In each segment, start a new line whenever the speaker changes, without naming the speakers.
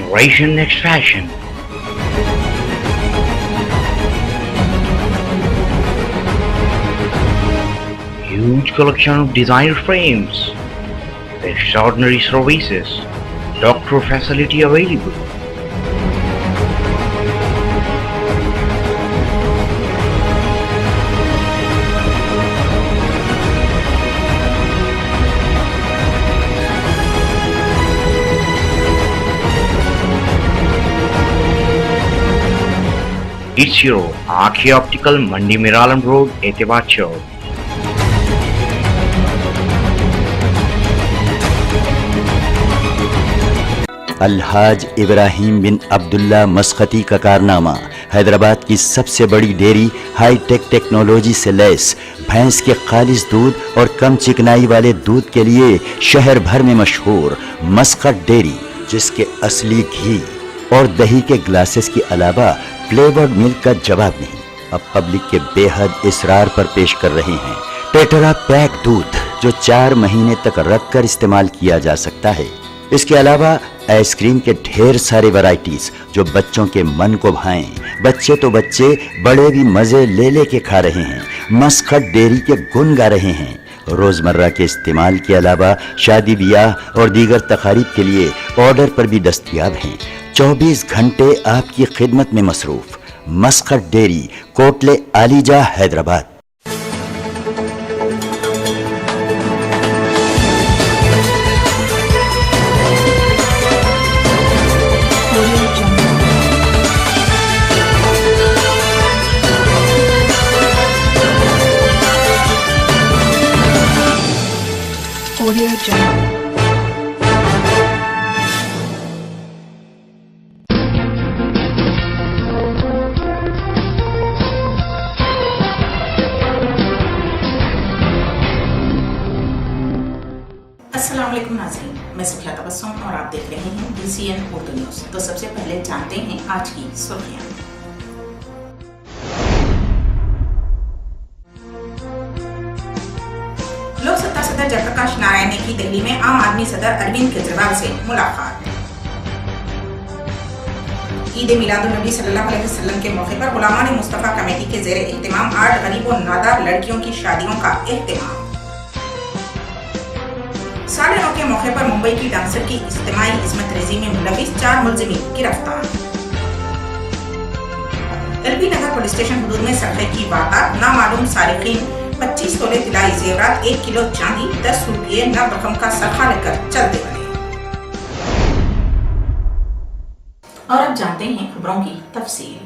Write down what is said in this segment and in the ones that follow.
Generation Next Fashion. Huge collection of designer frames. Extraordinary services. Doctor facility available. It's your Akhi Optical, Mandi Miralam Road, Etewad Chowk.
Alhaj Ibrahim बिन अब्दुल्ला मस्कती का कारनामा। हैदराबाद की सबसे बड़ी dairy hi tech technology से lace भैंस के खालिस दूध और कम चिकनाई वाले दूध के लिए शहर भर में मशहूर मस्कत डेयरी, जिसके असली घी और दही के ग्लासेस के अलावा फ्लेवर्ड मिल्क का जवाब नहीं, अब पब्लिक के बेहद इसरार पर पेश कर रहे हैं टेट्रा पैक दूध, जो 4 महीने तक रख कर इस्तेमाल किया जा सकता है। इसके अलावा आइसक्रीम के ढेर सारे वैरायटीज जो बच्चों के मन को भाएं। बच्चे तो बच्चे, बड़े भी मजे ले लेके खा रहे हैं, मस्कत डेयरी के गुण गा रहे हैं। रोजमर्रा के इस्तेमाल के अलावा शादी ब्याह और दीगर तकारीब के लिए ऑर्डर पर भी दस्तयाब हैं। 24 घंटे आपकी खिदमत में मसरूफ। Muscat dairy, Kotla Alijah, Hyderabad.
Audio Jungle.
अस्सलाम वालेकुम नाज़रीन, मैं सुखिया तबस्सुम और आप देख रहे हैं DCN उर्दू न्यूज़। तो सबसे पहले जानते हैं आज की सुर्खियां। लोक सत्ता सदर जयप्रकाश नारायण ने की दिल्ली में आम आदमी सदर अरविंद केजरीवाल से मुलाकात। ईद मिलादुन्नबी सल्लल्लाहु अलैहि वसल्लम के मौके पर गुलामान मुस्तफा कमेटी के जेर एहतिमाम 8 गरीब और नादार लड़कियों की शादियों का एहतिमाम। साल नौ के मौके पर मुंबई की डांसर की इज्तिमाई इस्मत रेजी में मुलविस 4 मुलजिमीन गिरफ्तार। एलबी नगर पुलिस स्टेशन हदूद में सरखे की वारदात, नामालूम सारिकीन 25 तोले तिलाई जेवरात, 1 किलो चांदी, 10 रुपये नगद रकम का सरखा लेकर चलते बने। और अब जानते हैं खबरों की तफसील।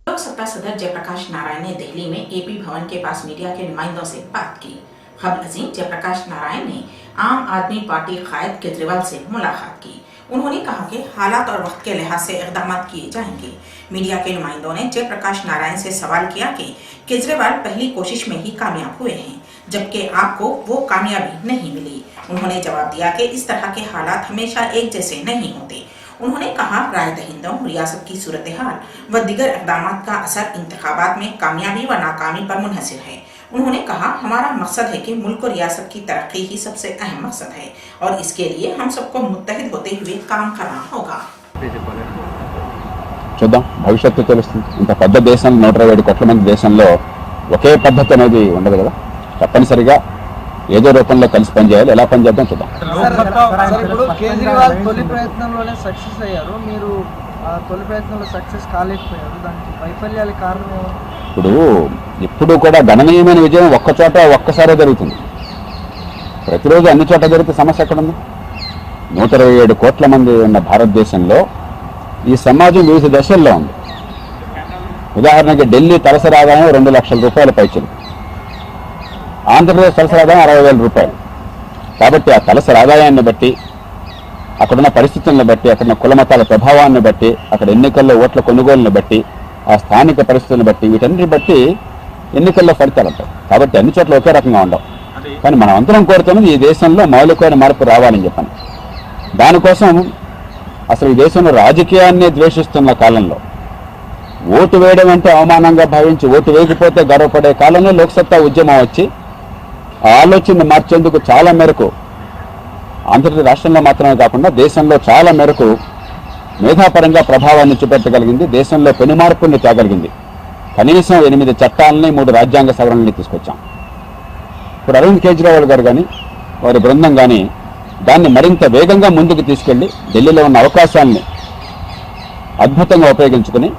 लोक सत्ता सदर जयप्रकाश नारायण ने दिल्ली में एपी भवन के पास मीडिया के नुमाइंदों से बात की। खबर अजीम जयप्रकाश नारायण ने आम आदमी पार्टी कायद केजरीवाल से मुलाकात की। उन्होंने कहा कि हालात और वक्त के लिहाज से इक़दाम किए जाएंगे। मीडिया के नुमाइंदों ने जयप्रकाश नारायण से सवाल किया कि केजरीवाल पहली कोशिश में ही कामयाब हुए हैं, जबकि आपको वो कामयाबी नहीं मिली। उन्होंने जवाब दिया कि इस तरह के हालात हमेशा एक जैसे नहीं होते। उन्होंने कहा राय दहिंदों, रियासत की सूरत हाल व दीगर इक़दाम का असर इंतखाबात में कामयाबी व नाकामी पर मुनहसिर है। उन्होंने कहा हमारा मकसद है कि मुल्क और रियासत की तरक्की ही सबसे अहम मकसद है और इसके लिए हम सबको मुत्तहिद होते हुए काम करना होगा।
చూద్దాం, భవిష్యత్తు తెలుస్తుంది. ఇంత పెద్ద దేశంలో 120 కోట్ల మంది దేశంలో ఒకే పద్ధతి అనేది ఉండదు కదా. తప్పనిసరిగా ఏదో రూపంలో కలిసి పనిచేయాలి. ఎలా పనిచేద్దాం చూద్దాం.
ఇప్పుడు కేజ్రీవాల్ తొలి ప్రయత్నంలోనే సక్సెస్ అయ్యారు, మీరు తొలి ప్రయత్నంలో సక్సెస్ కాలేకపోయారు, దానికి వైఫల్యాల కారణం ఏమో?
ఇప్పుడు కూడా గణనీయమైన విజయం ఒక్క చోట ఒక్కసారే జరుగుతుంది. ప్రతిరోజు అన్ని చోట జరిగితే సమస్య ఎక్కడ ఉంది? 127 కోట్ల మంది ఉన్న భారతదేశంలో ఈ సమాజం వివిధ దశల్లో ఉంది. ఉదాహరణకి ఢిల్లీ తలసరి ఆదాయం 2 లక్షల రూపాయల పైచలు, ఆంధ్రప్రదేశ్ తలసరి ఆదాయం 60,000 రూపాయలు. కాబట్టి ఆ తలసరి ఆదాయాన్ని బట్టి, అక్కడున్న పరిస్థితులను బట్టి, అక్కడున్న కులమతాల ప్రభావాన్ని బట్టి, అక్కడ ఎన్నికల్లో ఓట్ల కొనుగోలుని బట్టి, ఆ స్థానిక పరిస్థితులను బట్టి, వీటన్నిటిని బట్టి ఎన్నికల్లో ఫలితాలు ఉంటాయి. కాబట్టి అన్ని చోట్ల ఒకే రకంగా ఉండవు. కానీ మనం అందరం కోరుతున్నది ఈ దేశంలో మౌలికమైన మార్పు రావాలని చెప్పాను. దానికోసం అసలు ఈ దేశంలో రాజకీయాన్ని ద్వేషిస్తున్న కాలంలో, ఓటు వేయడం అంటే అవమానంగా భావించి ఓటు వేయకపోతే గర్వపడే కాలంలో లోక్సత్తా ఉద్యమం వచ్చి ఆ ఆలోచనను మార్చేందుకు చాలా మేరకు ఆంధ్రప్రదేశ్ రాష్ట్రంలో మాత్రమే కాకుండా దేశంలో చాలా మేరకు మేధాపరంగా ప్రభావాన్ని చూపెట్టగలిగింది, దేశంలో పెనుమార్పుల్ని తేగలిగింది. కనీసం 8 చట్టాలని 3 రాజ్యాంగ సవరణల్ని తీసుకొచ్చాం. ఇప్పుడు అరవింద్ కేజ్రీవాల్ గారు కానీ వారి బృందం కానీ దాన్ని మరింత వేగంగా ముందుకు తీసుకెళ్లి ఢిల్లీలో ఉన్న అవకాశాన్ని అద్భుతంగా ఉపయోగించుకుని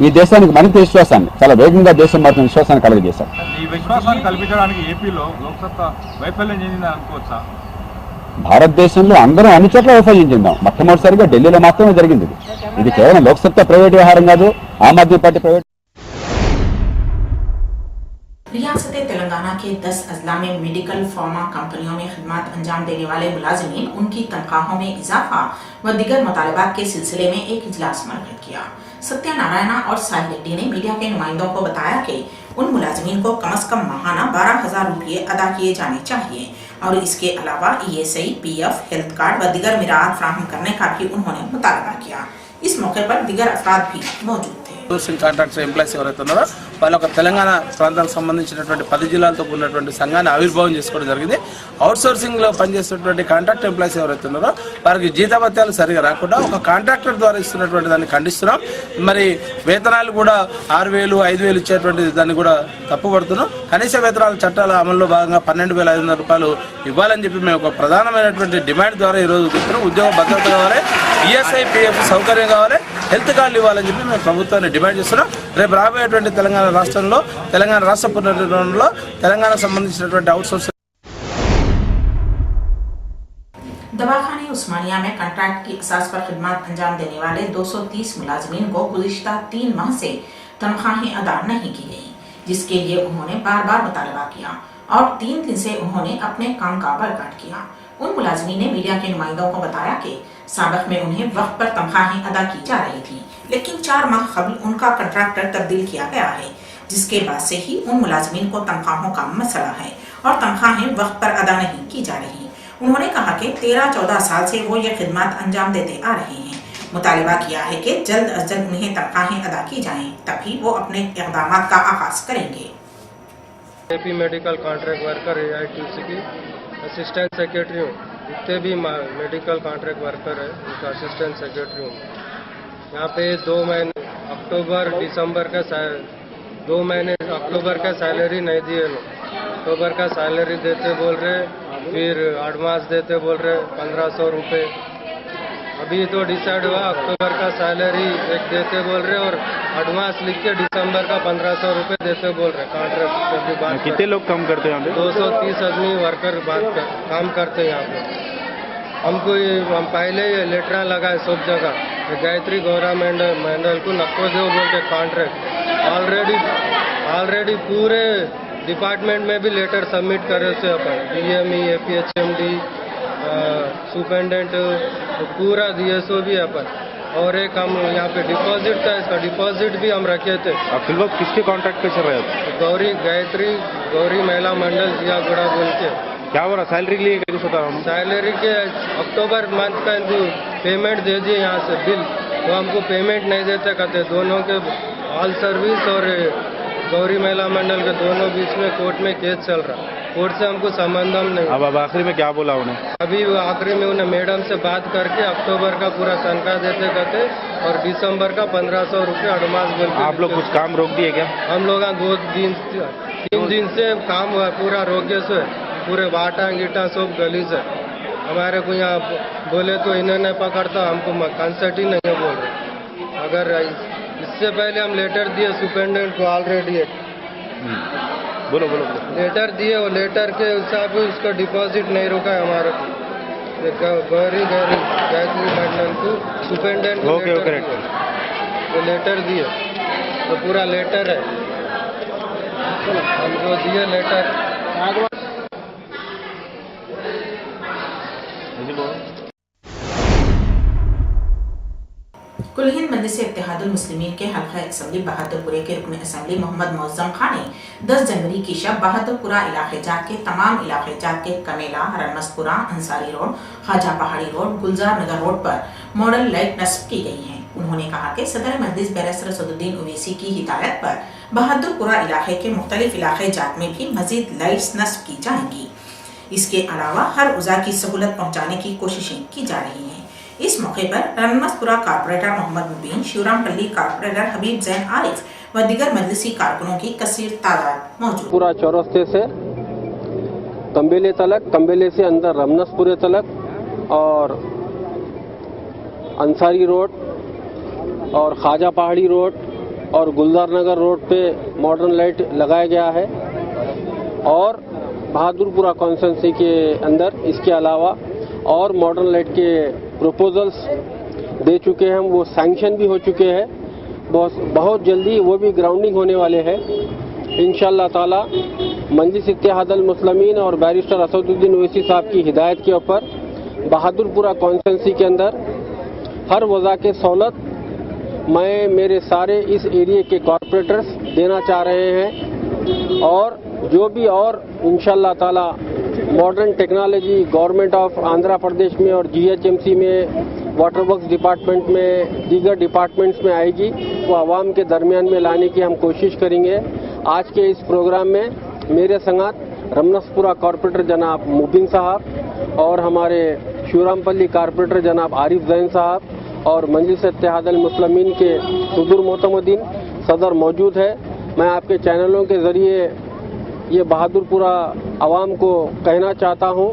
ఈ దేశానికి మరింత విశ్వాసాన్ని, చాలా వేగంగా దేశం మాత్రం విశ్వాసాన్ని కలుగజేశారు.
ఈ విశ్వాసాన్ని కల్పించడానికి ఏపీలో లోక్సత్తా వైఫల్యం చెందిందని అనుకోవచ్చా?
భారతదేశంలో అందరం అన్ని చోట్ల వైఫల్యం చెందాం. మొట్టమొదటిసారిగా ఢిల్లీలో మాత్రమే జరిగింది. ఇది కేవలం లోక్సత్తా ప్రైవేట్ వ్యవహారం కాదు, ఆమ్ ఆద్మీ పార్టీ ప్రైవేట్.
रियासत तेलंगाना के 10 अजला में मेडिकल फार्मा कंपनियों में खिदमत अंजाम देने वाले मुलाजिमीन उनकी तनख्वाहों में इजाफा व दीगर मुतालबात के सिलसिले में एक इजलास मुनक़िद किया। सत्यानारायणा और साहिल रेड्डी ने मीडिया के नुमाइंदों को बताया कि उन मुलाजिमीन को कम से कम माहाना 12,000 रुपये अदा किए जाने चाहिए और इसके अलावा ESI, PF, हेल्थ कार्ड व दीगर मिराद फ्राहम करने का भी उन्होंने मुतालबा किया। इस मौके पर दीगर अफराद भी मौजूद थे।
కాంట్రాక్టర్ ఎంప్లాయీస్ ఎవరైతే ఉన్నారో వాళ్ళ ఒక తెలంగాణ ప్రాంతానికి సంబంధించినటువంటి 10 జిల్లాలతో కూడినటువంటి సంఘాన్ని ఆవిర్భావం చేసుకోవడం జరిగింది. అవుట్సోర్సింగ్లో పనిచేస్తున్నటువంటి కాంట్రాక్ట్ ఎంప్లాయీస్ ఎవరైతే ఉన్నారో వారికి జీతభత్యాలు సరిగా రాకుండా ఒక కాంట్రాక్టర్ ద్వారా ఇస్తున్నటువంటి దాన్ని ఖండిస్తున్నాం. మరి వేతనాలు కూడా 6,000, 5,000 ఇచ్చేటువంటి దాన్ని కూడా తప్పుపడుతున్నాం. కనీస వేతనాల చట్టాల అమల్లో భాగంగా 12,500 రూపాయలు ఇవ్వాలని చెప్పి మేము ఒక ప్రధానమైనటువంటి డిమాండ్ ద్వారా ఈరోజు చెప్తున్నాం. ఉద్యోగ భద్రత కావాలి, ESI, PF సౌకర్యం కావాలి, హెల్త్ కార్డులు ఇవ్వాలని చెప్పి మేము ప్రభుత్వాన్ని డిమాండ్ చేస్తున్నాం. రేపు రాబోయేటువంటి తెలంగాణ రాష్ట్రంలో, తెలంగాణ రాష్ట్ర పునర్నిర్మాణంలో తెలంగాణ సంబంధించినటువంటి అవుట్సోర్సింగ్
दवाखाने उस्मानिया में कॉन्ट्रैक्ट की असास पर खिदमत अंजाम देने वाले 230 मुलाजमीन को गुज़िश्ता 3 माह से तनख्वाहें अदा नहीं की गई, जिसके लिए उन्होंने बार बार मुतालबा किया और 3 दिन से उन्होंने अपने काम का बॉयकॉट किया। उन मुलाजमीन ने मीडिया के नुमाइंदों को बताया कि साबिक में उन्हें वक्त पर तनख्वाहें अदा की जा रही थी, लेकिन 4 माह कबल उनका कॉन्ट्रैक्टर तब्दील किया गया है, जिसके बाद से ही उन मुलाजमीन को तनख्वाहों का मसला है और तनख्वाहें वक्त पर अदा नहीं की जा रही। उन्होंने कहा कि 13-14 साल से वो ये खिदमत अंजाम देते आ रहे हैं। मुतालबा किया है कि जल्द अज जल्द उन्हें तनख्वाहें अदा की जाएं, तभी वो अपने इक़दाम का आगाज करेंगे।
AP medical contract worker AITC की असिस्टेंट सेक्रेटरी हूँ। जितने भी मेडिकल कॉन्ट्रैक्ट वर्कर है उनका असिस्टेंट सेक्रेटरी हूँ। यहाँ पे 2 महीने अक्टूबर का सैलरी नहीं दिए लोग। अक्टूबर का सैलरी देते बोल रहे, फिर एडवांस देते बोल रहे 1,500 रुपये। अभी तो डिसाइड हुआ अक्टूबर का सैलरी एक देते बोल रहे और एडवांस लिख के दिसंबर का 1,500 रुपये देते बोल रहे। कॉन्ट्रैक्ट से भी बात
कितने लोग काम करते हैं?
230 आदमी वर्कर काम करते हैं यहाँ पे। हमको हम पहले ये लेटर लगाए सब जगह, गायत्री गौरा मंडल को नको दो बोल के कॉन्ट्रैक्ट ऑलरेडी पूरे डिपार्टमेंट में भी लेटर सबमिट करे से अपन DME, APHMD, सुपेंडेंट पूरा DSO भी अपन। और एक हम यहाँ पे डिपॉजिट था, इसका डिपॉजिट भी हम रखे थे।
आप फिलहाल किसके कॉन्ट्रैक्ट पे चल रहे हैं?
गौरी महिला मंडल जिया गुड़ा बोल के।
क्या हो रहा सैलरी के लिए कैसे होता है?
सैलरी के अक्टूबर मंथ का इनको पेमेंट दे दिए यहाँ से बिल, तो हमको पेमेंट नहीं देते कहते। दोनों के ऑल सर्विस और गौरी महिला मंडल के दोनों बीच में कोर्ट में केस चल रहा। कोर्ट से हमको संबंध नहीं।
अब आखिरी में क्या बोला उन्हें?
अभी आखिरी में उन्हें मैडम से बात करके अक्टूबर का पूरा तनख्वाह देते कहते और दिसंबर का 1,500 रुपये एडवांस बोल।
आप लोग कुछ काम रोक दिए क्या?
हम लोग 3 दिन से काम पूरा रोके से पूरे बाटा गीटा सब गलीज है। हमारे को यहाँ बोले तो इन्होंने पकड़ता, हमको कंसर्ट ही नहीं बोल रहे। अगर इससे पहले हम लेटर दिए सुपेंडेंट को ऑलरेडी
बोलो
लेटर दिए, और लेटर के हिसाब से उसका डिपॉजिट नहीं रुका है हमारे गौरी गायत्री मंडल को सुपेंडेंट को लेटर दिए, तो पूरा लेटर है हम जो दिए लेटर।
कुल हिंद मजलिस इत्तेहादुल मुस्लिमीन के हल्का असम्बली बहादुरपुरे के रुकन असम्बली मोहम्मद मुअज्जम खान ने 10 जनवरी की शब बहादुरपुरा इलाके जात के तमाम इलाके जात के कमेला, रनमसपुरा, अंसारी रोड, ख्वाजा पहाड़ी रोड, गुलजार नगर रोड पर मॉडल लाइट नस्ब की गई हैं। उन्होंने कहा कि सदर मजलिस बैरिस्टर सदुद्दीन ओवैसी की हिदायत पर बहादुरपुरा इलाके के मुख्तलिफ इलाके जात में भी मजीद लाइट्स नस्ब की जाएंगी। इसके अलावा हर उज़ा की सहूलत पहुँचाने की कोशिशें की जा रही हैं। इस मौके पर रमनसपुरा कारपोरेटर मोहम्मद मुबीन, शिवरामपल्ली कारपोरेटर हबीब जैन आरिफ व दीगर मजलिसी कारकुनों की कसीर तादाद मौजूद।
पूरा चौरस्ते से कंबेले तलक, कंबेले से अंदर रमनसपुरे तलक और अंसारी रोड और ख्वाजा पहाड़ी रोड और गुलजार नगर रोड पे मॉडर्न लाइट लगाया गया है और बहादुरपुरा कॉन्स्टिट्यूंसी के अंदर इसके अलावा और मॉडर्न लाइट के प्रपोजल्स दे चुके हैं हम, वो सैंक्शन भी हो चुके हैं। बहुत जल्दी वो भी ग्राउंडिंग होने वाले हैं इंशाअल्लाह ताला। मजलिस इत्तेहादुल मुस्लिमीन और बैरिस्टर असदुद्दीन ओवैसी साहब की हिदायत के ऊपर बहादुरपुरा कॉन्स्टिट्यूंसी के अंदर हर वज़ा के सहूलत मैं मेरे सारे इस एरिया के कॉरपोरेटर्स देना चाह रहे हैं और जो भी और इंशाअल्लाह ताला modern technology government of Andhra Pradesh में और जीएचएमसी में, वाटर वर्क्स डिपार्टमेंट में, दीगर डिपार्टमेंट्स में आएगी वो आवाम के दरमियान में लाने की हम कोशिश करेंगे। आज के इस प्रोग्राम में मेरे संगत रमनसपुरा कॉरपोरेटर जनाब मुबीन साहब और हमारे शिवरामपल्ली कॉरपोरेटर जनाब आरिफ जैन साहब और मजलिस इत्तेहादुल मुस्लिमीन के सदर मोतमदीन सदर मौजूद है। मैं आपके चैनलों के ज़रिए ये बहादुरपुरा आवाम को कहना चाहता हूँ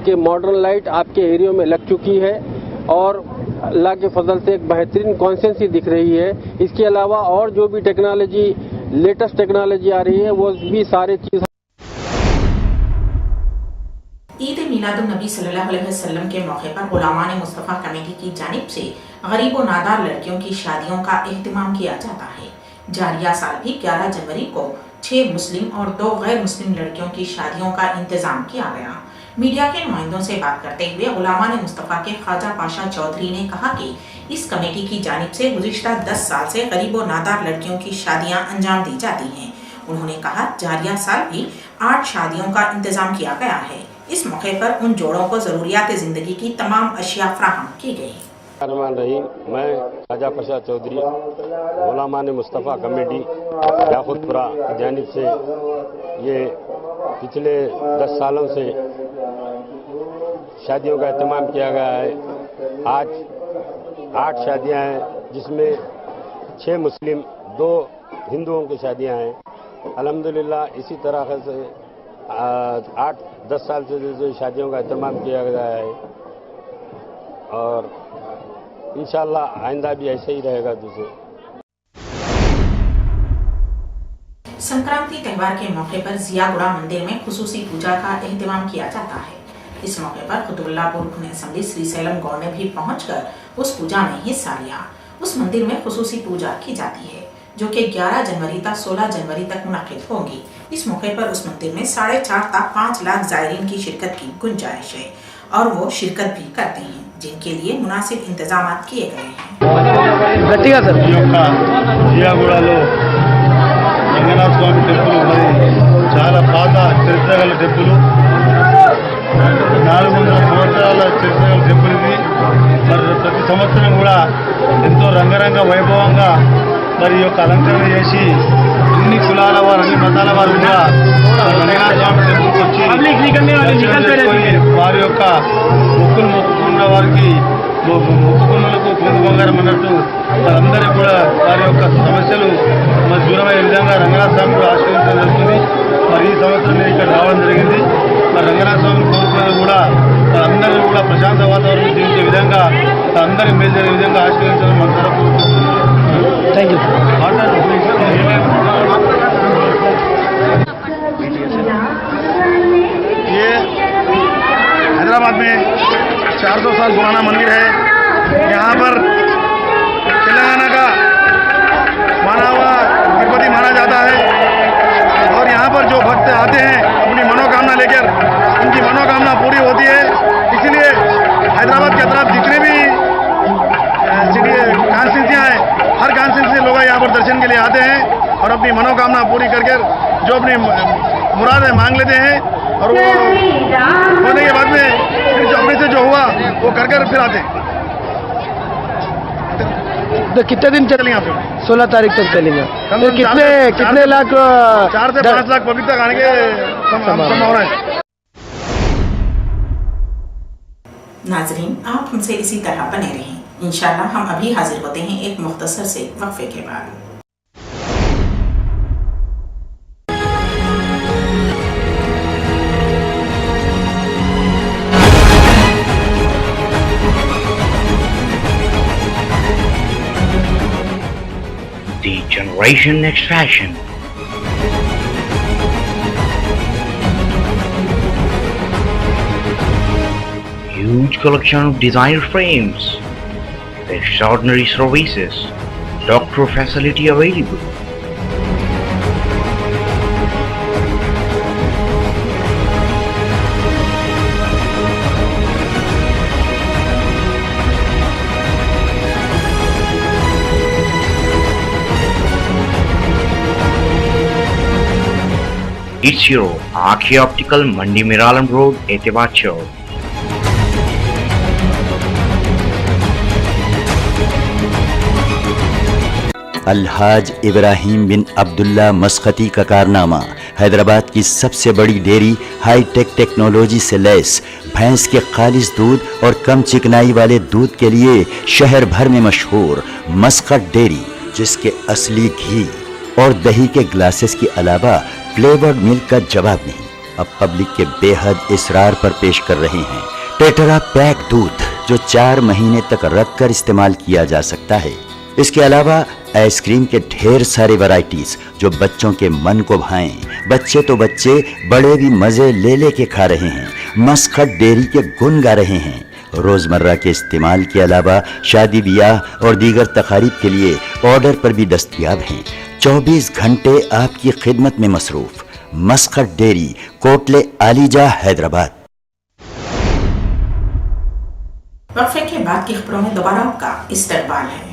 कि मॉडर्न लाइट आपके एरिया में लग चुकी है और अल्लाह के फजल से एक बेहतरीन कॉन्स्टिट्यूंसी दिख रही है। इसके अलावा और जो भी टेक्नोलॉजी, लेटेस्ट टेक्नोलॉजी आ रही है वो भी सारे चीज़।
ईद मिलादुन्नबी सल्लल्लाहु अलैहि वसल्लम के मौके पर गुलामान मुस्तफ़ा कमेटी की जानिब से गरीब व नादार लड़कियों की शादियों का एहतमाम किया जाता है। जारिया साल भी 11 जनवरी को 6 मुस्लिम और 2 गैर मुस्लिम लड़कियों की शादियों का इंतजाम किया गया। मीडिया के नुमाइंदों से बात करते हुए गुलामान मुस्तफ़ा के ख्वाजा पाशा चौधरी ने कहा कि इस कमेटी की जानिब से गुज़िश्ता 10 साल से गरीब व नादार लड़कियों की शादियां अंजाम दी जाती हैं। उन्होंने कहा जारिया साल भी 8 शादियों का इंतजाम किया गया है। इस मौके पर उन जोड़ों को ज़रूरियात ज़िंदगी की तमाम अशिया फराहम की गई।
मैं ख्वाजा पाशा चौधरी गुलामान मुस्तफ़ा कमेटी याकूतपुरा की जानिब से ये पिछले 10 सालों से शादियों का एहतमाम किया गया है। आज 8 शादियां हैं जिसमें 6 मुस्लिम 2 हिंदुओं की शादियां हैं। अल्हम्दुलिल्लाह इसी तरह से 8-10 साल से जो शादियों का एहतमाम किया गया है और इंशाअल्लाह आइंदा भी ऐसे ही रहेगा। दूसरे
संक्रांति त्यौहार के मौके पर जियागुड़ा मंदिर में खुसूसी पूजा का एहतमाम किया जाता है। इस मौके पर कुतुबुल्लाहपुर खुने असम्बली श्रीशैलम गौड़ ने भी पहुंचकर उस पूजा में हिस्सा लिया। उस मंदिर में खुसूसी पूजा की जाती है जो कि 11 जनवरी तक 16 जनवरी तक मुनक़िद होगी। इस मौके पर उस मंदिर में 4.5 तक 5 लाख ज़ायरीन की शिरकत की गुंजाइश है और वो शिरकत भी करते हैं, जिनके लिए मुनासिब इंतजाम किए गए हैं।
జియాగూడలో రంగనాథ స్వామి టెంపుల్ మరి చాలా పాత చరిత్ర గల టెంపుల్, 400 సంవత్సరాల చరిత్ర గల టెంపుల్ ఇది. మరి ప్రతి సంవత్సరం కూడా ఎంతో రంగరంగ వైభవంగా మరి ఈ యొక్క అలంకరణ చేసి అన్ని కులాల వారు, అన్ని మతాల వారు కూడా రంగనాథ స్వామి టెంపుల్కి వచ్చి వారి యొక్క మొక్కులు మొక్కుకున్న వారికి మొక్కుకున్నలకు కొంగు బంగారం అన్నట్టు వారందరికీ కూడా వారి యొక్క సమస్యలు మరి దూరమయ్యే విధంగా రంగనాథ స్వామి కూడా ఆశీర్వదించడం జరుగుతుంది. మరి ఈ సంవత్సరం నేను ఇక్కడ రావడం జరిగింది. మరి రంగనాథ స్వామిని కోరుకున్నది కూడా వారందరినీ కూడా ప్రశాంత వాతావరణం జీవించే విధంగా అందరికీ మేలు జరిగే విధంగా ఆశీర్వదించడం మన తరపు. Thank you. ये हैदराबाद में 400 साल पुराना मंदिर है। यहाँ पर तेलंगाना का माना हुआ तिरुपति माना जाता है और यहाँ पर जो भक्त आते हैं अपनी मनोकामना लेकर उनकी मनोकामना पूरी होती है। इसलिए हैदराबाद के तरफ जितने भी सिटी कॉन्स्टिट्यूंसियाँ हैं, हर कॉन्स्टिट्यूंसी लोग यहाँ पर दर्शन के लिए आते हैं और अपनी मनोकामना पूरी करके जो अपनी मुरादें मांग लेते हैं और वो होने के बाद में फिर जो अपने से जो हुआ वो कर फिर आते हैं।
तो कितने दिन चलेंगे आप? 16 तारीख तक चलेंगे। तो कितने लाख? 4 से 5 लाख पब्लिक तक आने के संभावना है।
नाजरीन, आप हमसे इसी तरह बने रहें। इंशाल्लाह हम अभी हाजिर होते हैं एक मुख्तसर से वक्फे के बाद।
The Generation Next Fashion. Huge collection of designer frames. Extraordinary services. Doctor facility available. It's your Akhi Optical, Mandi Miralam Road, Etibad Chowk.
Alhaj Ibrahim बिन अब्दुल्ला मस्खती का कारनामा। हैदराबाद की सबसे बड़ी डेयरी हाईटेक टेक्नोलॉजी से लैस भैंस के खालिस दूध और कम चिकनाई वाले दूध के लिए शहर भर में मशहूर मस्कत डेयरी, जिसके असली घी और दही के ग्लासेस के अलावा फ्लेवर्ड मिल्क का जवाब नहीं, अब पब्लिक के बेहद इसरार पर पेश कर रहे हैं टेट्रा पैक दूध, जो 4 महीने तक रख कर इस्तेमाल किया जा सकता है। इसके अलावा आइसक्रीम के ढेर सारे वैरायटीज जो बच्चों के मन को भाएं। बच्चे तो बच्चे, बड़े भी मजे ले लेके खा रहे हैं, मस्कत डेयरी के गुण गा रहे हैं। रोजमर्रा के इस्तेमाल के अलावा शादी ब्याह और दीगर तकारीब के लिए ऑर्डर पर भी दस्तयाब हैं। 24 घंटे आपकी खिदमत में मसरूफ मस्कत डेयरी, कोटले आलीजा, हैदराबाद।
वक्फे के बाद की खबरों में दोबारा आपका इस्तकबाल है।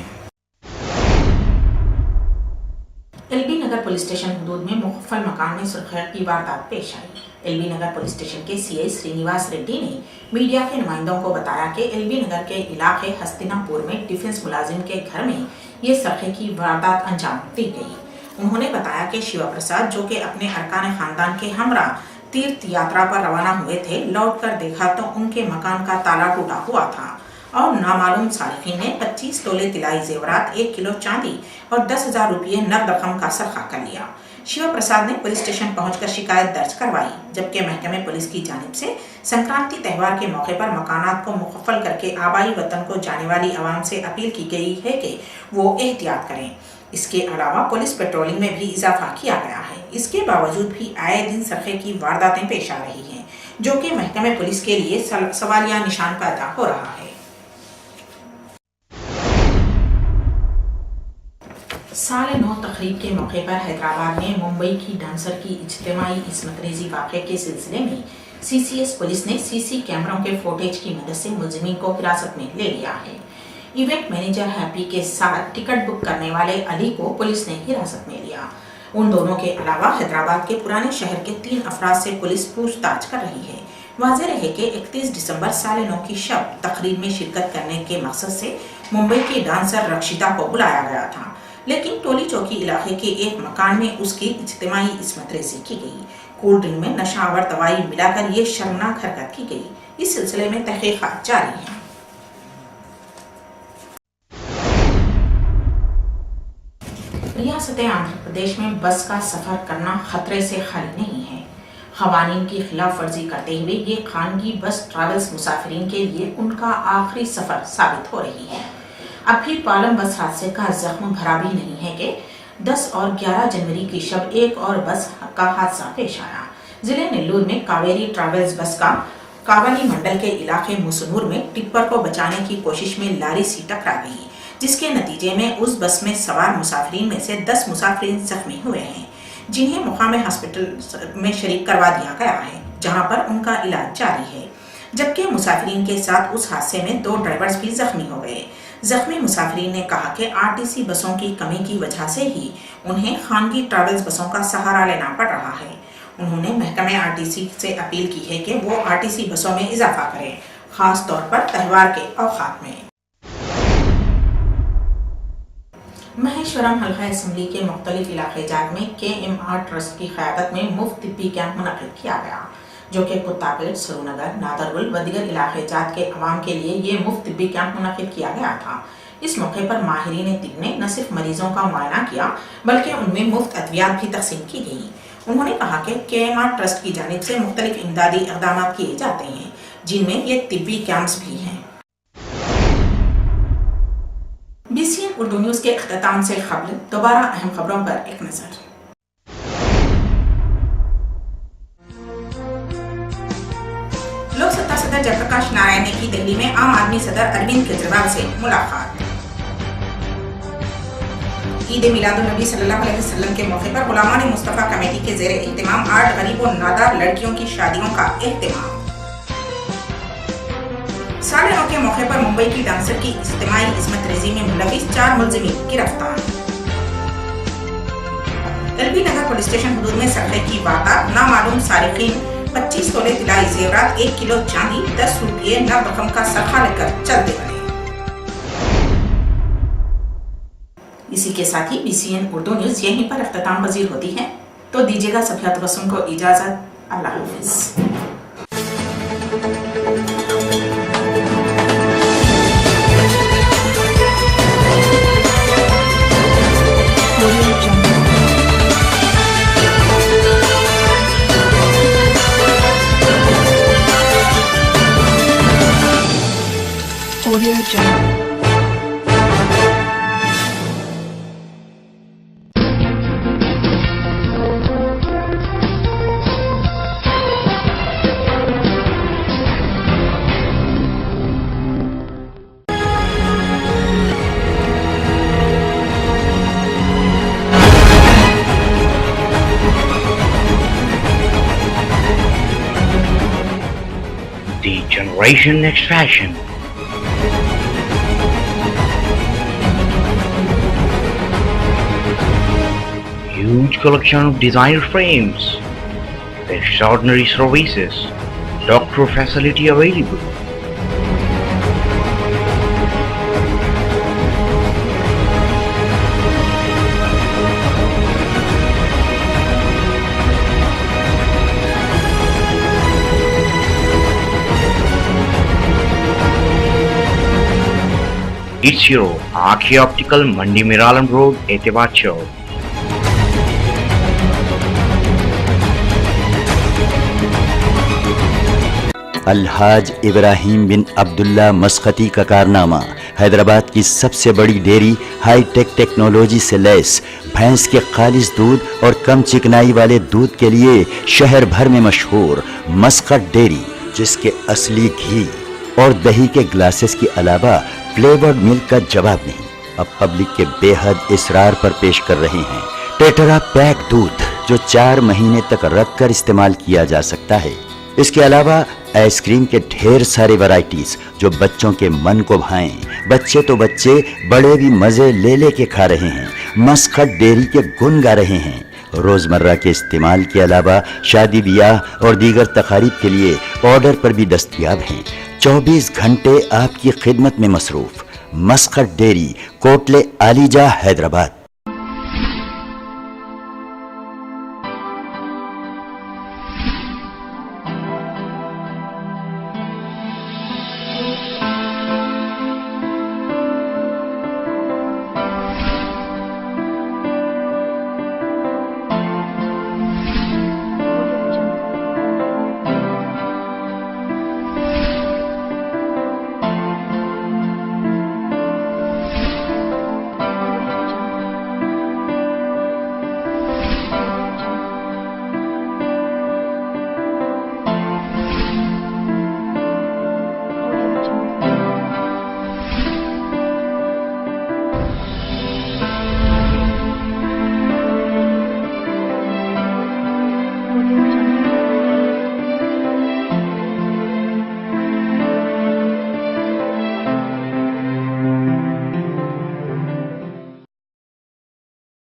एलबी नगर पुलिस स्टेशन हदूद में मुखफल मकान में सुरखैर की वारदात पेश आई। एलबी नगर पुलिस स्टेशन के सीआई श्रीनिवास रेड्डी ने मीडिया के नुमाइंदों को बताया कि एलबी नगर के इलाके हस्तिनापुर में डिफेंस मुलाजिम के घर में ये सरखे की वारदात अंजाम दी गई। उन्होंने बताया कि शिवा प्रसाद, जो कि अपने अरकान खानदान के हमरा तीर्थ यात्रा पर रवाना हुए थे, लौट कर देखा तो उनके मकान का ताला टूटा हुआ था और नामालूम सारिकीन ने 25 तोले तिलाई जेवरात, 1 किलो चांदी और 10,000 रुपये नकद रकम का सरखा कर लिया। शिवा प्रसाद ने पुलिस स्टेशन पहुंचकर शिकायत दर्ज करवाई, जबकि महकमे पुलिस की जानिब से संक्रांति त्यौहार के मौके पर मकानात को मुकफ्फल करके आबाई वतन को जाने वाली आवाम से अपील की गई है कि वो एहतियात करें। इसके अलावा पुलिस पेट्रोलिंग में भी इजाफा किया गया है। इसके बावजूद भी आए दिन सरखे की वारदातें पेश आ रही हैं, जो कि महकमे पुलिस के लिए सवालिया निशान पैदा हो रहा है। साल 9 तकरीब के मौके पर हैदराबाद में मुंबई की डांसर की इज्तिमाई इस्मत रेजी वाक़े के सिलसिले में सीसीएस पुलिस ने सीसी कैमरों के फुटेज की मदद से मुलजिमीन को हिरासत में ले लिया है। इवेंट मैनेजर हैप्पी के साथ टिकट बुक करने वाले अली को पुलिस ने हिरासत में लिया। उन दोनों के अलावा हैदराबाद के पुराने शहर के 3 अफराद से पुलिस पूछताछ कर रही है। वाज़ेह रहे कि 31 दिसंबर साल 9 की शब तकरीब में शिरकत करने के मकसद से मुंबई की डांसर रक्षिता को बुलाया गया था, लेकिन टोली चौकी इलाके के एक मकान में उसकी इज्तिमाई इस्मत रेजी की गई। कोल्ड ड्रिंक में नशावर दवाई मिलाकर ये शर्मनाक हरकत की गई। इस सिलसिले में तहकीकात जारी है। रियासत आंध्र प्रदेश में बस का सफर करना खतरे से खाली नहीं है। क़वानीन की खिलाफ वर्जी करते हुए ये खानगी बस ट्रैवल्स मुसाफिरीन के लिए उनका आखिरी सफर साबित हो रही है। अब भी पालम बस हादसे का जख्म भरा भी नहीं है कि 10 और 11 जनवरी की शब एक और बस का हादसा पेश आया। जिले नेल्लूर में कावेरी ट्रैवल्स बस का कावली मंडल के इलाके मुसनूर में टिप्पर को बचाने की कोशिश में लारी सी टकरा गई, जिसके नतीजे में उस बस में सवार मुसाफिरीन में से 10 मुसाफिरीन जख्मी हुए हैं, जिन्हें मुकामी हॉस्पिटल में शरीक करवा दिया गया है, जहां पर उनका इलाज जारी है। जबकि मुसाफिरीन के साथ उस हादसे में 2 ड्राइवर्स भी जख्मी हो गए। जख्मी मुसाफिरीन ने कहा कि आरटीसी बसों की कमी की वजह से ही उन्हें खानगी ट्रैवल्स बसों का सहारा लेना पड़ रहा है। उन्होंने महकमे आरटीसी से अपील की है कि वो आरटीसी बसों में इजाफा करें, खास तौर पर त्यौहार के औकात में। महेश्वरम हल्का असम्बली के मुख्तलिफ इलाके जात में KMR ट्रस्ट की क़यादत में मुफ्त तिब्बी कैंप मुनक़िद किया गया। जो कि कुत्तापेट, सुरुनगर, नादरगुल व दीगर इलाके जात के अवाम के लिए ये मुफ्त तिब्बी कैंप मुनक्किद किया गया था। इस मौके पर माहिरीन तिब ने न सिर्फ मरीजों का मुआयना किया बल्कि उनमें मुफ्त अद्वियात भी तकसीम की गई। उन्होंने कहा कि KMR ट्रस्ट की जानिब से मुख्तलिफ इमदादी इक़दाम किए जाते हैं जिनमें ये तिब्बी कैंप्स भी हैं। BCN उर्दू न्यूज़ के इख्तिताम से क़ब्ल दोबारा अहम खबरों पर एक नज़र। लोकसत्ता सदर जयप्रकाश नारायण ने की दिल्ली में आम आदमी सदर अरविंद केजरीवाल से मुलाकात। ईद मिलादुन्नबी सल्लल्लाहु अलैहि वसल्लम के मौके पर गुलामान मुस्तफ़ा कमेटी के ज़ेरे इत्तिमाम 8 गरीब और नादार लड़कियों की शादियों का एहतमाम। साल नौ के मौके पर मुंबई की डांसर की इज्तिमाई इस्मत रेजी में मुलविस 4 मुलजिमीन गिरफ्तार। एलबी नगर पुलिस स्टेशन हदूद में सरक़े की वारदात, नामालूम सारिकीन 25 तोले तिलाई जेवरात, 1 किलो चांदी, 10 रुपये नकद रकम का सरखा लेकर चलते बने। इसी के साथ ही BCN उर्दू न्यूज़ यहीं पर इख्तिताम पजीर होती है, तो दीजिएगा सभी तबस्सुम को इजाज़त। अल्लाह हाफ़िज़।
Audio Jungle.
The Generation Next Fashion. Huge collection of designer frames, extraordinary services, doctor facility available. It's your Akhi Optical, Mandi Miralam Road, Etewat Chowk.
Alhaj Ibrahim बिन अब्दुल्ला मस्कती का कारनामा। हैदराबाद की सबसे बड़ी डेयरी हाईटेक टेक्नोलॉजी से लैस भैंस के खालिस दूध और कम चिकनाई वाले दूध के लिए शहर भर में मशहूर मस्कत डेयरी, जिसके असली घी और दही के ग्लासेस के अलावा फ्लेवर्ड मिल्क का जवाब नहीं, अब पब्लिक के बेहद इसरार पर पेश कर रहे हैं टेट्रा पैक दूध, जो 4 महीने तक रख कर इस्तेमाल किया जा सकता है। इसके अलावा आइसक्रीम के ढेर सारे वैरायटीज जो बच्चों के मन को भाएं। बच्चे तो बच्चे, बड़े भी मजे ले लेके खा रहे हैं, मस्कत डेयरी के गुण गा रहे हैं। रोजमर्रा के इस्तेमाल के अलावा शादी ब्याह और दीगर तकारीब के लिए ऑर्डर पर भी दस्तयाब हैं। 24 घंटे आपकी खिदमत में मसरूफ। Muscat dairy, Kotla Alijah, Hyderabad.